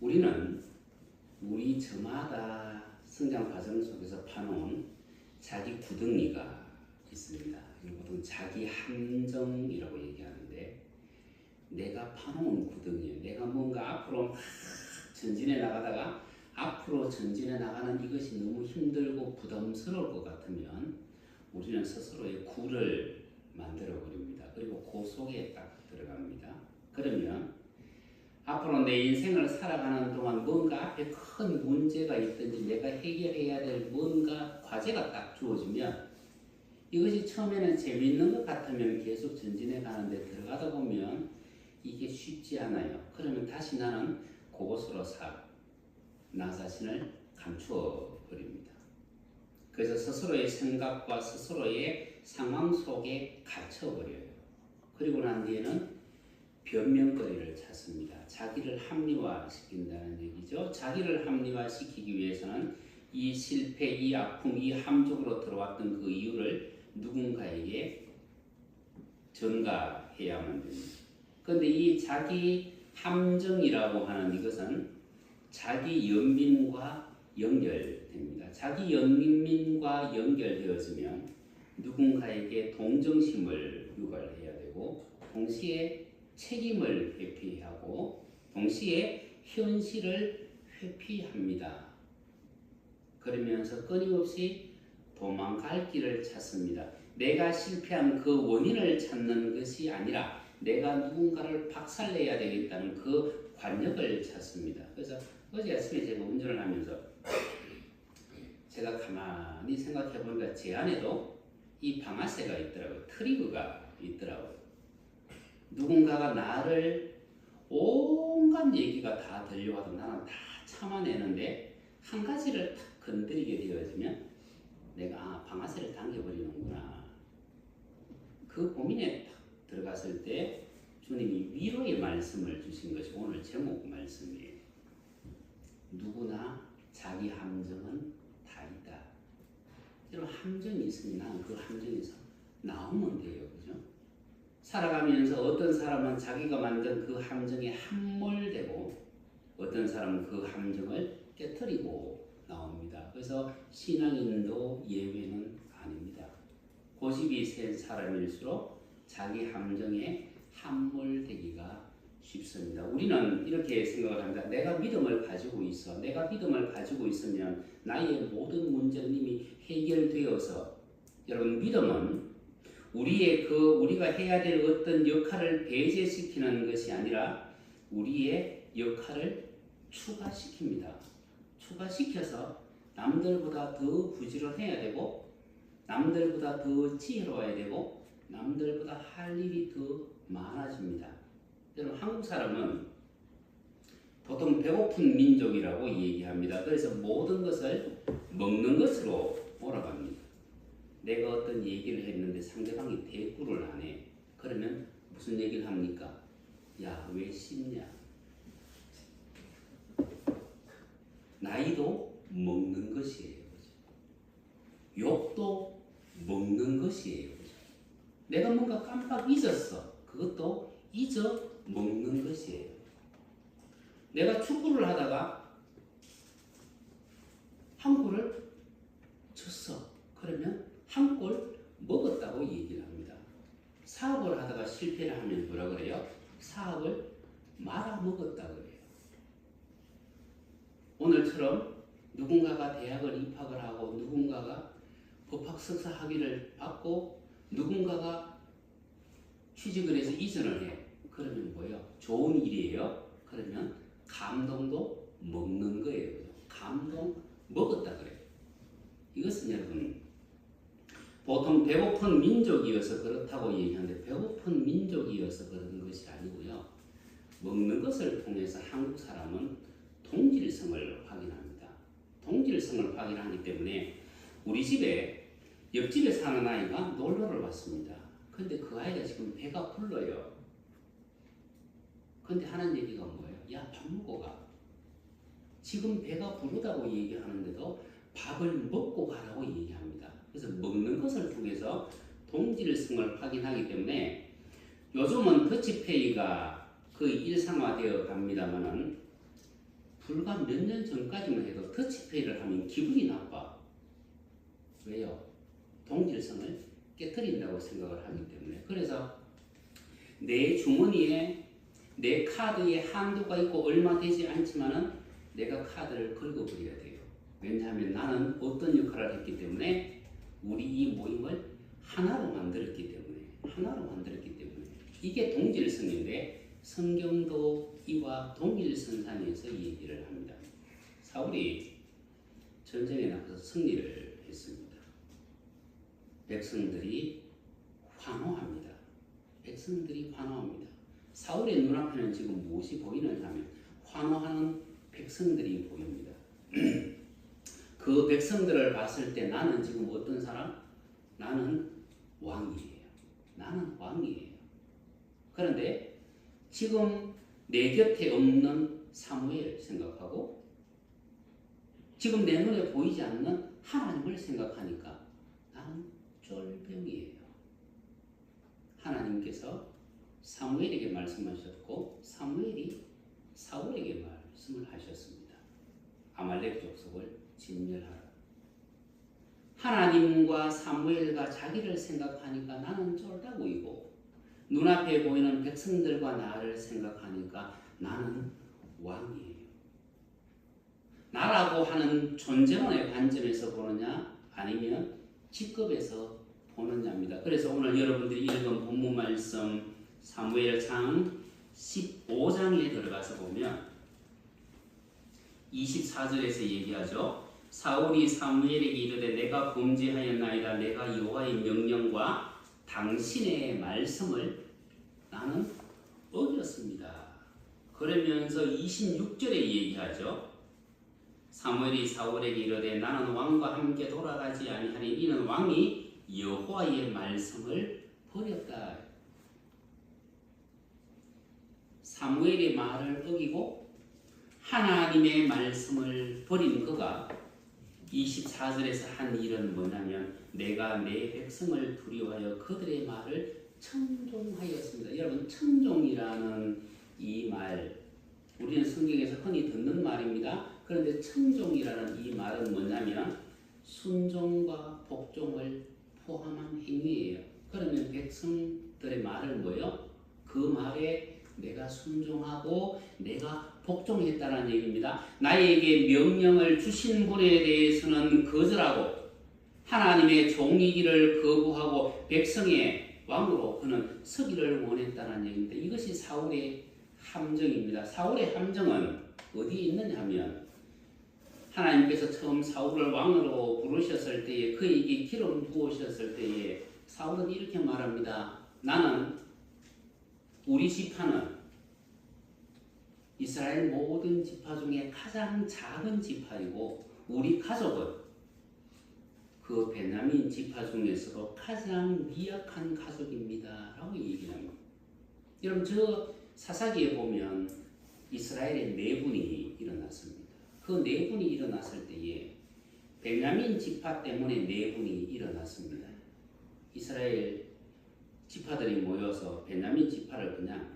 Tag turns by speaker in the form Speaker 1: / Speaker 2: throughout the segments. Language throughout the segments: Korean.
Speaker 1: 우리는 우리 저마다 성장 과정 속에서 파놓은 자기 구덩이가 있습니다. 이걸 보통 자기 함정이라고 얘기하는데, 내가 파놓은 구덩이에 내가 뭔가 앞으로 막 전진해 나가다가 앞으로 전진해 나가는 이것이 너무 힘들고 부담스러울 것 같으면 우리는 스스로의 굴을 만들어 버립니다. 그리고 그 속에 딱 들어갑니다. 그러면 앞으로 내 인생을 살아가는 동안 뭔가 앞에 큰 문제가 있든지 내가 해결해야 될 뭔가 과제가 딱 주어지면, 이것이 처음에는 재미있는 것 같으면 계속 전진해 가는데 들어가다 보면 이게 쉽지 않아요. 그러면 다시 나는 그곳으로 나 자신을 감추어 버립니다. 그래서 스스로의 생각과 스스로의 상황 속에 갇혀 버려요. 그리고 난 뒤에는 변명거리를 찾습니다. 자기를 합리화시킨다는 얘기죠. 자기를 합리화시키기 위해서는 이 실패, 이 아픔, 이 함정으로 들어왔던 그 이유를 누군가에게 전가해야만 됩니다. 그런데 이 자기 함정이라고 하는 이것은 자기 연민과 연결됩니다. 자기 연민과 연결되어지면 누군가에게 동정심을 유발해야 되고, 동시에 책임을 회피하고, 동시에 현실을 회피합니다. 그러면서 끊임없이 도망갈 길을 찾습니다. 내가 실패한 그 원인을 찾는 것이 아니라 내가 누군가를 박살내야 되겠다는 그 관역을 찾습니다. 그래서 어제 아침에 제가 운전을 하면서 제가 가만히 생각해 보니까 제 안에도 이 방아쇠가 있더라고요. 트리거가 있더라고요. 누군가가 나를 온갖 얘기가 다 들려와도 나는 다 참아내는데, 한 가지를 탁 건드리게 되어지면 내가 방아쇠를 당겨버리는구나. 그 고민에 탁 들어갔을 때 주님이 위로의 말씀을 주신 것이 오늘 제목 말씀이에요. 누구나 자기 함정은 다 있다. 여러분, 함정이 있으니 나는 그 함정에서 나오면 돼요. 그죠? 살아가면서 어떤 사람은 자기가 만든 그 함정에 함몰되고, 어떤 사람은 그 함정을 깨트리고 나옵니다. 그래서 신앙인도 예외는 아닙니다. 고집이 센 사람일수록 자기 함정에 함몰되기가 쉽습니다. 우리는 이렇게 생각을 합니다. 내가 믿음을 가지고 있어. 내가 믿음을 가지고 있으면 나의 모든 문제는 이미 해결되어서, 여러분, 믿음은 우리가 해야 될 어떤 역할을 배제시키는 것이 아니라 우리의 역할을 추가시킵니다. 추가시켜서 남들보다 더 부지런해야 되고, 남들보다 더 지혜로워야 되고, 남들보다 할 일이 더 많아집니다. 여러분, 한국 사람은 보통 배고픈 민족이라고 얘기합니다. 그래서 모든 것을 먹는 것으로 몰아갑니다. 내가 어떤 얘기를 했는데 상대방이 대꾸를 안 해. 그러면 무슨 얘기를 합니까? 야, 왜 씹냐? 나이도 먹는 것이에요. 욕도 먹는 것이에요. 내가 뭔가 깜빡 잊었어. 그것도 잊어 먹는 것이에요. 내가 축구를 하다가 한 골을 쳤어. 그러면 한 골 먹었다고 얘기를 합니다. 사업을 하다가 실패를 하면 뭐라 그래요? 사업을 말아먹었다 그래요. 오늘처럼 누군가가 대학을 입학을 하고, 누군가가 법학 석사 학위를 받고, 누군가가 취직을 해서 이전을 해. 그러면 뭐예요? 좋은 일이에요. 그러면 감동도 먹는 거예요. 감동 먹었다 그래요. 이것은 여러분, 보통 배고픈 민족이어서 그렇다고 얘기하는데, 배고픈 민족이어서 그런 것이 아니고요. 먹는 것을 통해서 한국 사람은 동질성을 확인합니다. 동질성을 확인하기 때문에 우리 집에 옆집에 사는 아이가 놀러를 왔습니다. 근데 그 아이가 지금 배가 불러요. 근데 하는 얘기가 뭐예요? 야, 밥 먹고 가. 지금 배가 부르다고 얘기하는데도 밥을 먹고 가라고 얘기합니다. 그래서 먹는 것을 통해서 동질성을 확인하기 때문에 요즘은 더치페이가 거의 일상화되어 갑니다만은 불과 몇 년 전까지만 해도 터치페이를 하면 기분이 나빠. 왜요? 동질성을 깨뜨린다고 생각을 하기 때문에. 그래서 내 주머니에 내 카드에 한도가 있고 얼마 되지 않지만은 내가 카드를 긁어버려야 돼요. 왜냐하면 나는 어떤 역할을 했기 때문에 우리 이 모임을 하나로 만들었기 때문에 이게 동질성인데 성경도 이와 동일선상에서 얘기를 합니다. 사울이 전쟁에 나가서 승리를 했습니다. 백성들이 환호합니다. 사울의 눈앞에는 지금 무엇이 보이느냐 하면 환호하는 백성들이 보입니다. 그 백성들을 봤을 때 나는 지금 어떤 사람? 나는 왕이에요. 그런데 지금 내 곁에 없는 사무엘 생각하고 지금 내 눈에 보이지 않는 하나님을 생각하니까 나는 쫄병이에요. 하나님께서 사무엘에게 말씀하셨고 사무엘이 사울에게 말씀을 하셨습니다. 아말렉 족속을 진멸하라. 하나님과 사무엘과 자기를 생각하니까 나는 쫄다 보이고 눈앞에 보이는 백성들과 나를 생각하니까 나는 왕이에요. 나라고 하는 존재론의 관점에서 보느냐 아니면 직급에서 보느냐입니다. 그래서 오늘 여러분들이 읽은 본문 말씀 사무엘상 15장에 들어가서 보면 24절에서 얘기하죠. 사울이 사무엘에게 이르되 내가 범죄하였나이다. 내가 여호와의 명령과 당신의 말씀을 나는 어겼습니다. 그러면서 26절에 얘기하죠. 사무엘이 사울에게 이르되 나는 왕과 함께 돌아가지 아니하니 이는 왕이 여호와의 말씀을 버렸다. 사무엘의 말을 어기고 하나님의 말씀을 버린 그가 24절에서 한 일은 뭐냐면 내가 내 백성을 두려워하여 그들의 말을 청종하였습니다. 여러분 청종이라는 이 말 우리는 성경에서 흔히 듣는 말입니다. 그런데 청종이라는 이 말은 뭐냐면 순종과 복종을 포함한 행위예요. 그러면 백성들의 말을 뭐요? 그 말에 내가 순종하고 내가 복종했다는 얘기입니다. 나에게 명령을 주신 분에 대해서는 거절하고 하나님의 종이기를 거부하고 백성의 왕으로 그는 서기를 원했다는 얘기입니다. 이것이 사울의 함정입니다. 사울의 함정은 어디에 있느냐 하면 하나님께서 처음 사울을 왕으로 부르셨을 때에 그에게 기름 부으셨을 때에 사울은 이렇게 말합니다. 나는 우리 지파는 이스라엘 모든 지파 중에 가장 작은 지파이고 우리 가족은 그 베냐민 지파 중에서도 가장 미약한 가족입니다. 라고 얘기합니다. 여러분 저 사사기에 보면 이스라엘의 내분이 일어났습니다. 그 내분이 일어났을 때에 베냐민 지파 때문에 내분이 일어났습니다. 이스라엘 지파들이 모여서 베냐민 지파를 그냥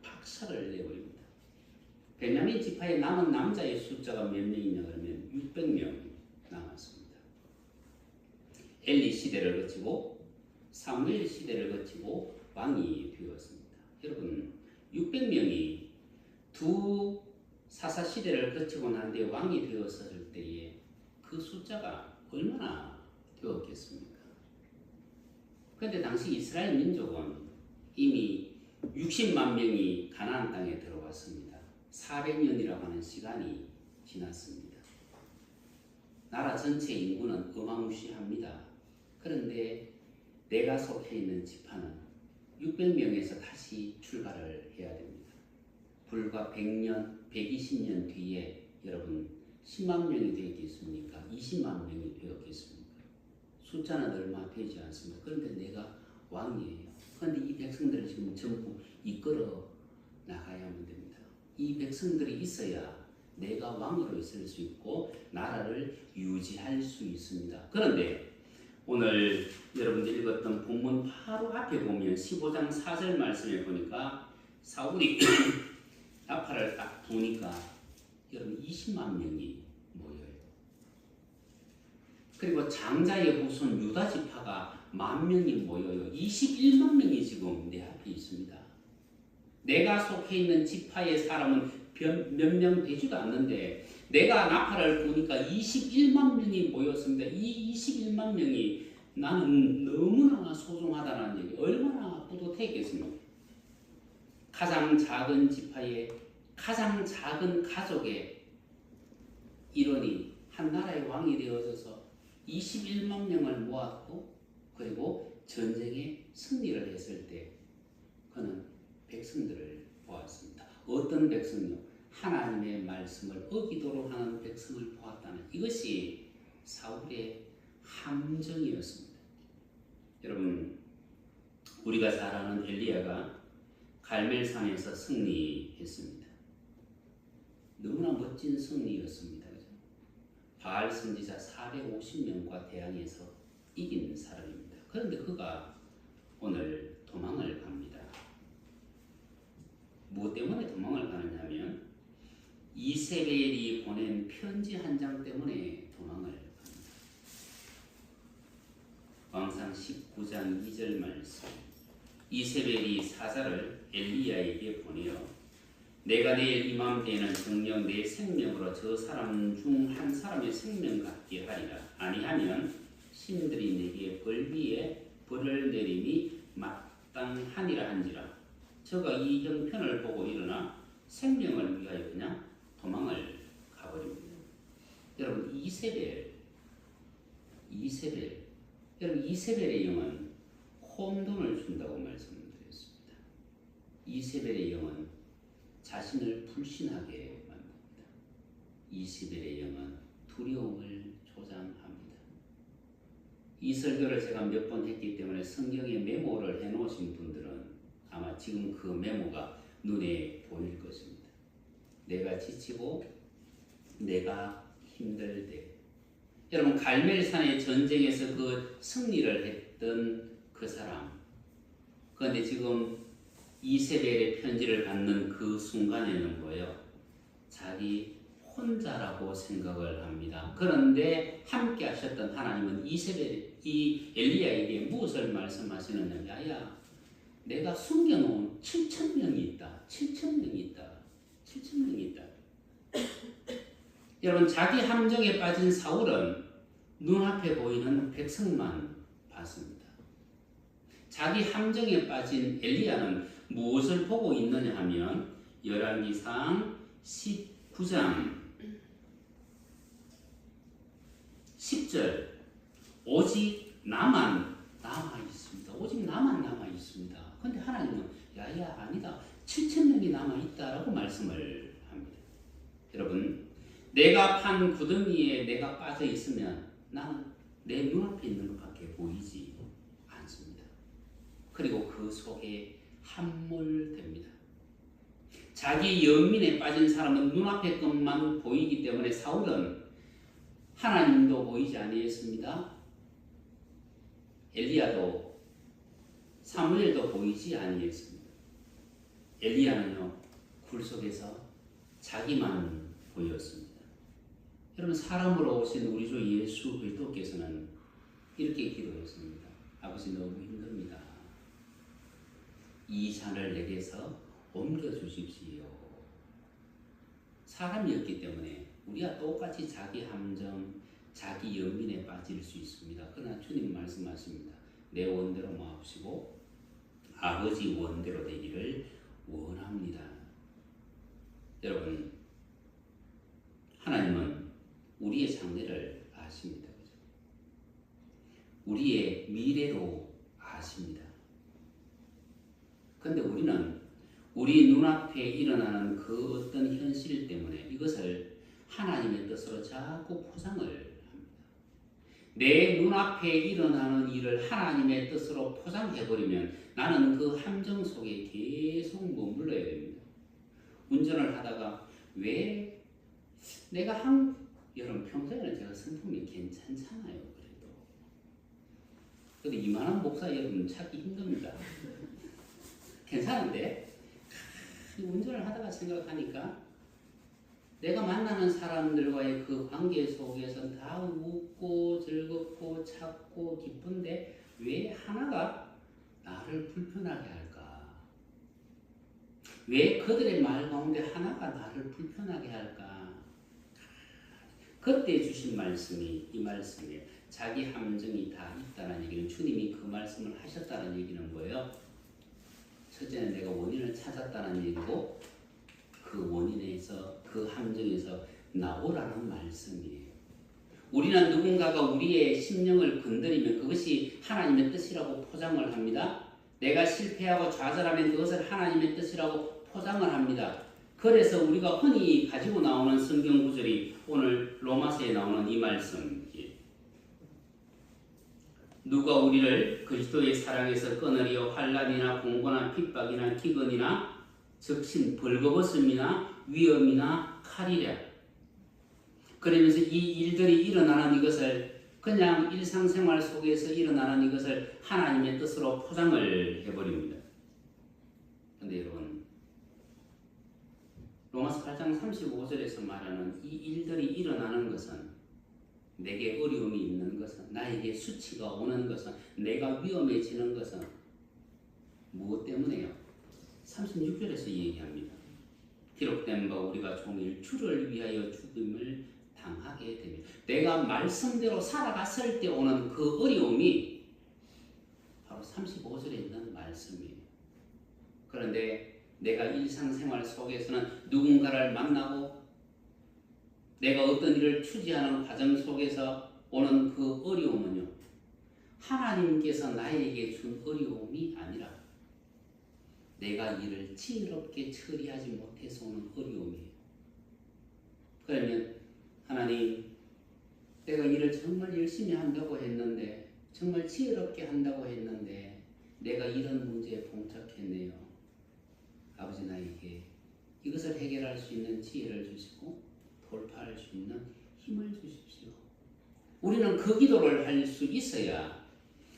Speaker 1: 박살을 내버립니다. 베냐민 지파에 남은 남자의 숫자가 몇 명이냐 그러면 600명이 남았습니다. 엘리 시대를 거치고 사무엘 시대를 거치고 왕이 되었습니다. 여러분 600명이 두 사사 시대를 거치고 난 뒤에 왕이 되었을 때에 그 숫자가 얼마나 되었겠습니까? 그런데 당시 이스라엘 민족은 이미 60만 명이 가나안 땅에 들어왔습니다. 400년이라고 하는 시간이 지났습니다. 나라 전체 인구는 어마무시합니다. 그런데 내가 속해 있는 지파는 600명에서 다시 출발을 해야 됩니다. 불과 100년, 120년 뒤에 여러분 10만 명이 되겠습니까? 20만 명이 되었겠습니까? 숫자는 얼마 되지 않습니다. 그런데 내가 왕이에요. 그런데 이 백성들을 지금 전부 이끌어 나가야만 됩니다. 이 백성들이 있어야 내가 왕으로 있을 수 있고 나라를 유지할 수 있습니다. 그런데 오늘 여러분들이 읽었던 본문 바로 앞에 보면 15장 4절 말씀에 보니까 사울이 나팔을 딱 부니까 여러분 20만 명이 모여요. 그리고 장자의 후손 유다 지파가 10,000명이 모여요. 21만 명이 지금 내 앞에 있습니다. 내가 속해 있는 지파의 사람은 몇 명 되지도 않는데 내가 나팔을 부니까 21만 명이 모였습니다. 이 21만 명이 나는 너무나 소중하다는 얘기, 얼마나 뿌듯했겠습니까? 가장 작은 지파의 가장 작은 가족의 일원이 한 나라의 왕이 되어져서 21만 명을 모았고 그리고 전쟁에 승리를 했을 때 그는 백성들을 보았습니다. 어떤 백성요? 하나님의 말씀을 어기도록 하는 백성을 보았다는 이것이 사울의 함정이었습니다. 여러분, 우리가 잘 아는 엘리야가 갈멜산에서 승리했습니다. 너무나 멋진 승리였습니다. 그죠? 바알 선지자 450명과 대항해서 이긴 사람입니다. 그런데 그가 오늘 도망을 갑니다. 무엇 때문에 도망을 가느냐면 이세벨이 보낸 편지 한 장 때문에 도망을 갑니다. 왕상 19장 2절 말씀. 이세벨이 사자를 엘리야에게 보내어 내가 내일 이맘때에는 정녕 내 생명으로 저 사람 중 한 사람의 생명 갖게 하리라. 아니하면 신들이 내게 벌 위에 벌을 내림이 마땅하니라 한지라. 저가 이 형편을 보고 일어나 생명을 위하여 그냥 도망을 가버립니다. 여러분 여러분 이세벨의 영은 혼돈을 준다고 말씀드렸습니다. 이세벨의 영은 자신을 불신하게 만듭니다. 이세벨의 영은 두려움을 조장합니다. 이 설교를 제가 몇 번 했기 때문에 성경에 메모를 해놓으신 분들은 아마 지금 그 메모가 눈에 보일 것입니다. 내가 지치고 내가 힘들 때 여러분 갈멜산의 전쟁에서 그 승리를 했던 그 사람 그런데 지금 이세벨의 편지를 받는 그 순간에는 뭐예요? 자기 혼자라고 생각을 합니다. 그런데 함께 하셨던 하나님은 이 엘리야에게 무엇을 말씀하시느냐? 야야 내가 숨겨놓은 7,000명이 있다. 7,000명이 있다. 7,000명이 있다. 여러분 자기 함정에 빠진 사울은 눈앞에 보이는 백성만 봤습니다. 자기 함정에 빠진 엘리야는 무엇을 보고 있느냐 하면 열왕기상 19장 10절 오직 나만 남아 있습니다. 오직 나만 남아 있습니다. 그런데 하나님은 야야 아니다. 7,000명이 남아 있다라고 말씀을 합니다. 여러분 내가 판 구덩이에 내가 빠져 있으면 나는 내 눈앞에 있는 것밖에 보이지 않습니다. 그리고 그 속에 함몰됩니다. 자기 연민에 빠진 사람은 눈앞의 것만 보이기 때문에 사울은 하나님도 보이지 아니했습니다. 엘리야도 사무엘도 보이지 아니했습니다. 엘리야는요 굴 속에서 자기만 보였습니다. 여러분 사람으로 오신 우리 주 예수 그리스도께서는 이렇게 기도했습니다. 아버지 너무 힘듭니다. 이 잔을 내게서 옮겨주십시오. 사람이었기 때문에 우리가 똑같이 자기 함정, 자기 연민에 빠질 수 있습니다. 그러나 주님 말씀하십니다. 내 원대로 마옵시고 아버지 원대로 되기를 원합니다. 여러분 하나님은 우리의 장래를 아십니다. 우리의 미래도 아십니다. 그런데 우리는 우리 눈앞에 일어나는 그 어떤 현실 때문에 이것을 하나님의 뜻으로 자꾸 포장을 합니다. 내 눈앞에 일어나는 일을 하나님의 뜻으로 포장해버리면 나는 그 함정 속에 계속 머물러야 됩니다. 운전을 하다가 왜 내가 여러분 평소에는 제가 성품이 괜찮잖아요. 그래도 근데 이만한 목사 여러분 찾기 힘듭니다. 괜찮은데 운전을 하다가 생각하니까 내가 만나는 사람들과의 그 관계 속에서 다 웃고 즐겁고 찾고 기쁜데 왜 하나가 나를 불편하게 할까? 왜 그들의 말 가운데 하나가 나를 불편하게 할까? 그때 주신 말씀이 이 말씀이에요. 자기 함정이 다 있다는 얘기는 주님이 그 말씀을 하셨다는 얘기는 뭐예요? 첫째는 내가 원인을 찾았다는 얘기고 그 원인에서 그 함정에서 나오라는 말씀이에요. 우리는 누군가가 우리의 심령을 건드리면 그것이 하나님의 뜻이라고 포장을 합니다. 내가 실패하고 좌절하면 그것을 하나님의 뜻이라고 포장을 합니다. 그래서 우리가 흔히 가지고 나오는 성경 구절이 오늘 로마서에 나오는 이 말씀이에요. 누가 우리를 그리스도의 사랑에서 끊으리요 환난이나 공고나 핍박이나 기근이나 적신 벌거벗음이나 위험이나 칼이랴. 그러면서 이 일들이 일어나는 이것을 그냥 일상생활 속에서 일어나는 이것을 하나님의 뜻으로 포장을 해버립니다. 그런데 여러분 로마서 8장 35절에서 말하는 이 일들이 일어나는 것은 내게 어려움이 있는 것은 나에게 수치가 오는 것은 내가 위험해지는 것은 무엇 때문에요? 36절에서 얘기합니다. 기록된 바 우리가 종일 주를 위하여 죽음을 당하게 됩니다. 내가 말씀대로 살아갔을 때 오는 그 어려움이 바로 35절에 있는 말씀이에요. 그런데 내가 일상생활 속에서는 누군가를 만나고 내가 어떤 일을 추지하는 과정 속에서 오는 그 어려움은요, 하나님께서 나에게 준 어려움이 아니라 내가 일을 지혜롭게 처리하지 못해서 오는 어려움이에요. 그러면 하나님, 내가 일을 정말 열심히 한다고 했는데, 정말 지혜롭게 한다고 했는데 내가 이런 문제에 봉착했네요. 아버지, 나에게 이것을 해결할 수 있는 지혜를 주시고 돌파할 수 있는 힘을 주십시오. 우리는 그 기도를 할 수 있어야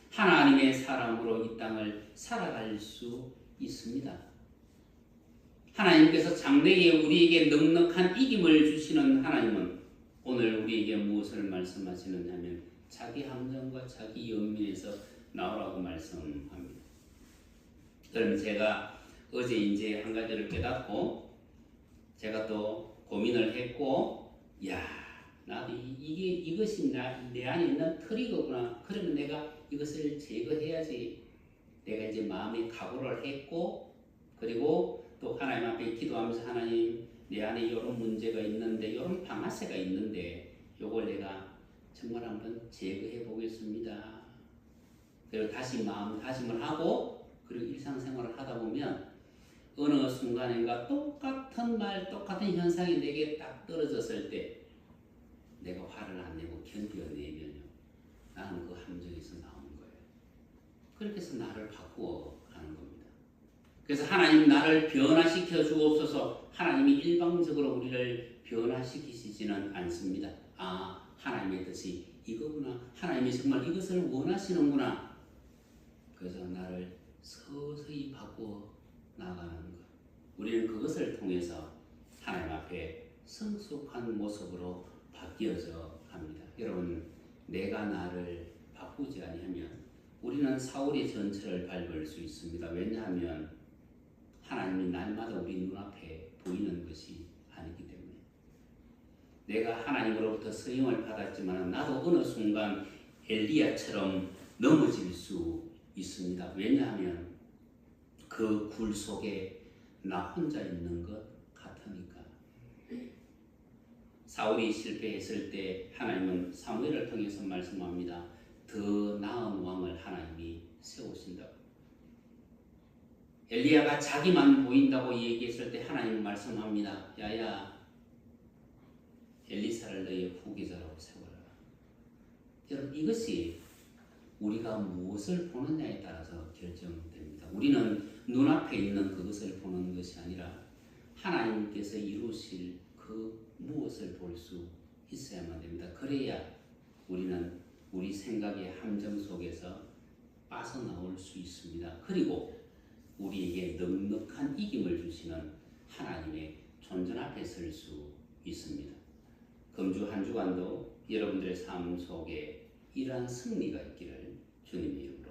Speaker 1: 하나님의 사람으로 이 땅을 살아갈 수 있습니다. 하나님께서 장래에 우리에게 넉넉한 이김을 주시는 하나님은 오늘 우리에게 무엇을 말씀하시느냐 하면 자기 함정과 자기 연민에서 나오라고 말씀합니다. 그럼 제가 어제 이제 한 가지를 깨닫고 제가 또 고민을 했고, 나도 이것이 내 안에 있는 트리거구나. 그러면 내가 이것을 제거해야지. 내가 이제 마음에 각오를 했고, 그리고 또 하나님 앞에 기도하면서 하나님, 내 안에 이런 문제가 있는데, 이런 방아쇠가 있는데, 이걸 내가 정말 한번 제거해 보겠습니다. 그리고 다시 마음 다짐을 하고, 그리고 일상생활을 하다 보면 어느 순간인가 똑같은 말, 똑같은 현상이 내게 딱 떨어졌을 때 내가 화를 안 내고 견뎌내면요, 나는 그 함정에서 나오는 거예요. 그렇게 해서 나를 바꾸어 가는 겁니다. 그래서 하나님 나를 변화시켜 주옵소서. 하나님이 일방적으로 우리를 변화시키시지는 않습니다. 하나님의 뜻이 이거구나. 하나님이 정말 이것을 원하시는구나. 그래서 나를 서서히 바꾸어 나가는 것. 우리는 그것을 통해서 하나님 앞에 성숙한 모습으로 바뀌어져 갑니다. 여러분, 내가 나를 바꾸지 아니하면 우리는 사울의 전철을 밟을 수 있습니다. 왜냐하면 하나님이 날마다 우리 눈앞에 보이는 것이 아니기 때문에. 내가 하나님으로부터 서임을 받았지만 나도 어느 순간 엘리야처럼 넘어질 수 있습니다. 왜냐하면 그 굴 속에 나 혼자 있는 것 같으니까. 사울이 실패했을 때 하나님은 사무엘을 통해서 말씀합니다. 더 나은 왕을 하나님이 세우신다고. 엘리야가 자기만 보인다고 얘기했을 때 하나님 말씀합니다. 야야, 엘리사를 너의 후계자라고 세워라. 여러분, 이것이 우리가 무엇을 보느냐에 따라서 결정됩니다. 우리는 눈앞에 있는 그것을 보는 것이 아니라 하나님께서 이루실 그 무엇을 볼 수 있어야만 됩니다. 그래야 우리는 우리 생각의 함정 속에서 빠져나올 수 있습니다. 그리고 우리에게 넉넉한 이김을 주시는 하나님의 존전 앞에 설 수 믿습니다. 금주 한 주간도 여러분들의 삶 속에 이러한 승리가 있기를 주님의 이름으로